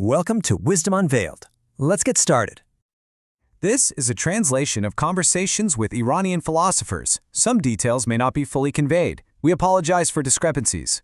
Welcome to Wisdom Unveiled. Let's get started. This is a translation of conversations with Iranian philosophers. Some details may not be fully conveyed. We apologize for discrepancies.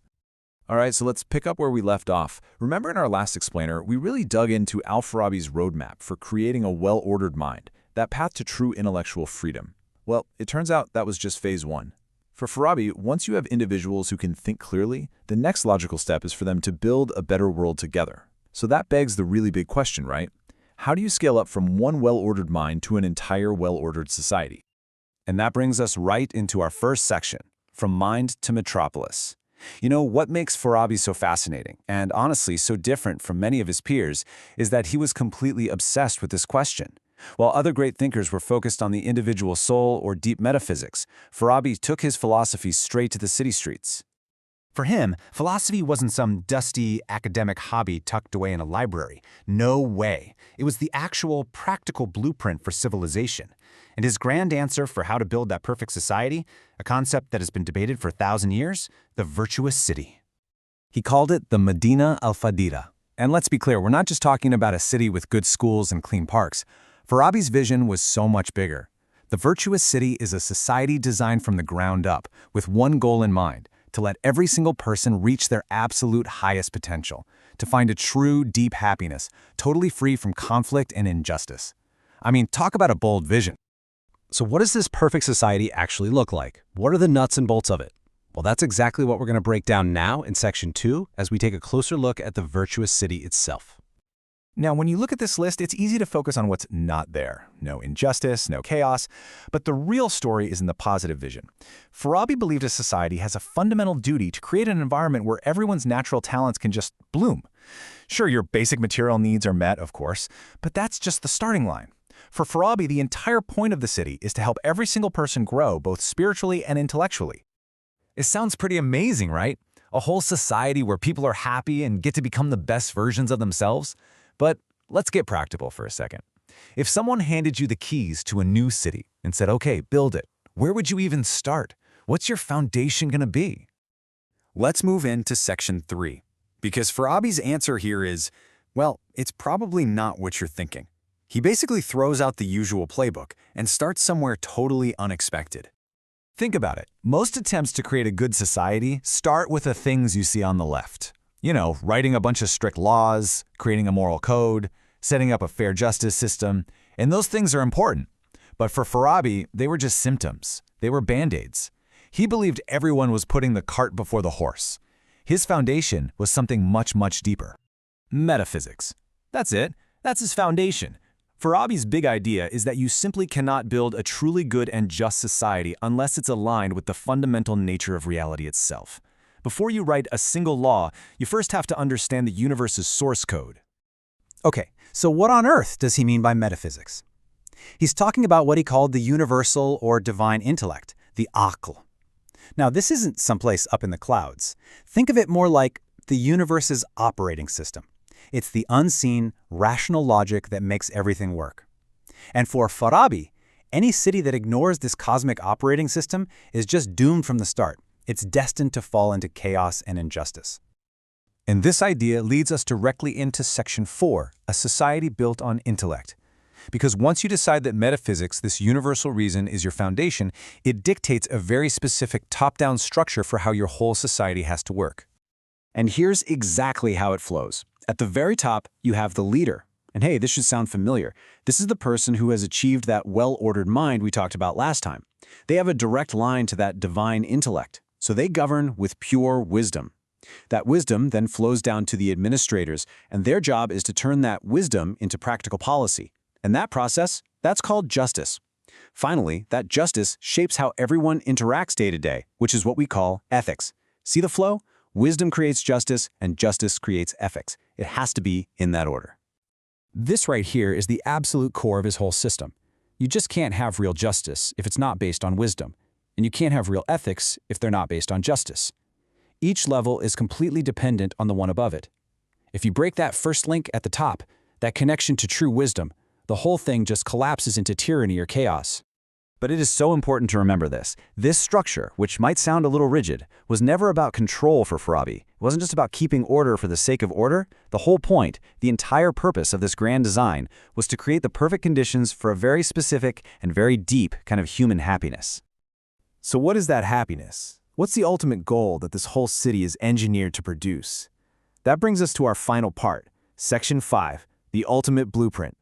All right, so let's pick up where we left off. Remember in our last explainer, we really dug into Al-Farabi's roadmap for creating a well-ordered mind, that path to true intellectual freedom. Well, it turns out that was just phase one. For Farabi, once you have individuals who can think clearly, the next logical step is for them to build a better world together. So that begs the really big question, right? How do you scale up from one well-ordered mind to an entire well-ordered society? And that brings us right into our first section, from mind to metropolis. You know, what makes Farabi so fascinating, and honestly so different from many of his peers, is that he was completely obsessed with this question. While other great thinkers were focused on the individual soul or deep metaphysics, Farabi took his philosophy straight to the city streets. For him, philosophy wasn't some dusty academic hobby tucked away in a library. No way. It was the actual practical blueprint for civilization. And his grand answer for how to build that perfect society, a concept that has been debated for 1,000 years, the virtuous city. He called it the Medina al-Fadilah. And let's be clear, we're not just talking about a city with good schools and clean parks. Farabi's vision was so much bigger. The virtuous city is a society designed from the ground up, with one goal in mind: to let every single person reach their absolute highest potential, to find a true, deep happiness, totally free from conflict and injustice. I mean, talk about a bold vision. So what does this perfect society actually look like? What are the nuts and bolts of it? Well, that's exactly what we're going to break down now in Section 2 as we take a closer look at the virtuous city itself. Now, when you look at this list, it's easy to focus on what's not there. No injustice, no chaos, but the real story is in the positive vision. Farabi believed a society has a fundamental duty to create an environment where everyone's natural talents can just bloom. Sure, your basic material needs are met, of course, but that's just the starting line. For Farabi, the entire point of the city is to help every single person grow, both spiritually and intellectually. It sounds pretty amazing, right? A whole society where people are happy and get to become the best versions of themselves. But let's get practical for a second. If someone handed you the keys to a new city and said, okay, build it, where would you even start? What's your foundation going to be? Let's move into Section 3, because Farabi's answer here is, well, it's probably not what you're thinking. He basically throws out the usual playbook and starts somewhere totally unexpected. Think about it. Most attempts to create a good society start with the things you see on the left. You know, writing a bunch of strict laws, creating a moral code, setting up a fair justice system, and those things are important. But for Farabi, they were just symptoms. They were band-aids. He believed everyone was putting the cart before the horse. His foundation was something much, much deeper. Metaphysics. That's it. That's his foundation. Farabi's big idea is that you simply cannot build a truly good and just society unless it's aligned with the fundamental nature of reality itself. Before you write a single law, you first have to understand the universe's source code. Okay, so what on earth does he mean by metaphysics? He's talking about what he called the universal or divine intellect, the aql. Now, this isn't someplace up in the clouds. Think of it more like the universe's operating system. It's the unseen, rational logic that makes everything work. And for Farabi, any city that ignores this cosmic operating system is just doomed from the start. It's destined to fall into chaos and injustice. And this idea leads us directly into Section 4, a society built on intellect. Because once you decide that metaphysics, this universal reason, is your foundation, it dictates a very specific top-down structure for how your whole society has to work. And here's exactly how it flows. At the very top, you have the leader. And hey, this should sound familiar. This is the person who has achieved that well-ordered mind we talked about last time. They have a direct line to that divine intellect. So they govern with pure wisdom. That wisdom then flows down to the administrators, and their job is to turn that wisdom into practical policy. And that process, that's called justice. Finally, that justice shapes how everyone interacts day to day, which is what we call ethics. See the flow? Wisdom creates justice, and justice creates ethics. It has to be in that order. This right here is the absolute core of his whole system. You just can't have real justice if it's not based on wisdom. And you can't have real ethics if they're not based on justice. Each level is completely dependent on the one above it. If you break that first link at the top, that connection to true wisdom, the whole thing just collapses into tyranny or chaos. But it is so important to remember this. This structure, which might sound a little rigid, was never about control for Farabi. It wasn't just about keeping order for the sake of order. The whole point, the entire purpose of this grand design, was to create the perfect conditions for a very specific and very deep kind of human happiness. So what is that happiness? What's the ultimate goal that this whole city is engineered to produce? That brings us to our final part, Section 5, the ultimate blueprint.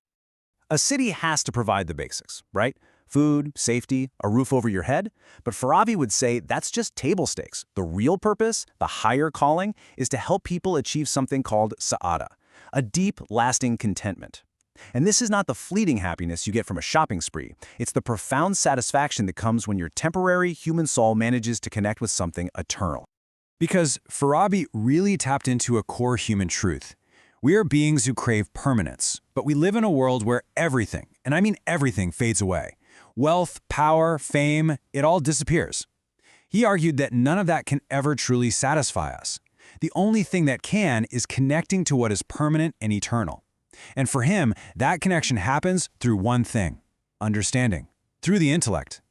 A city has to provide the basics, right? Food, safety, a roof over your head. But Farabi would say that's just table stakes. The real purpose, the higher calling, is to help people achieve something called sa'ada, a deep, lasting contentment. And this is not the fleeting happiness you get from a shopping spree. It's the profound satisfaction that comes when your temporary human soul manages to connect with something eternal. Because Farabi really tapped into a core human truth. We are beings who crave permanence, but we live in a world where everything, and I mean everything, fades away. Wealth, power, fame, it all disappears. He argued that none of that can ever truly satisfy us. The only thing that can is connecting to what is permanent and eternal. And for him, that connection happens through one thing: understanding, through the intellect.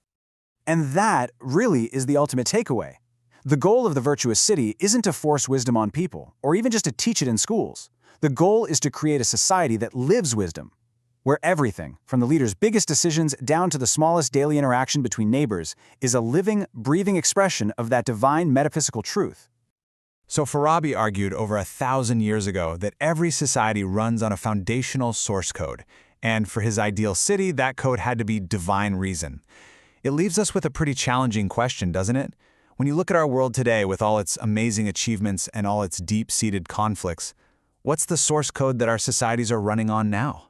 And that really is the ultimate takeaway. The goal of the virtuous city isn't to force wisdom on people, or even just to teach it in schools. The goal is to create a society that lives wisdom, where everything, from the leader's biggest decisions down to the smallest daily interaction between neighbors, is a living, breathing expression of that divine metaphysical truth. So Farabi argued over 1,000 years ago that every society runs on a foundational source code, and for his ideal city, that code had to be divine reason. It leaves us with a pretty challenging question, doesn't it? When you look at our world today with all its amazing achievements and all its deep-seated conflicts, what's the source code that our societies are running on now?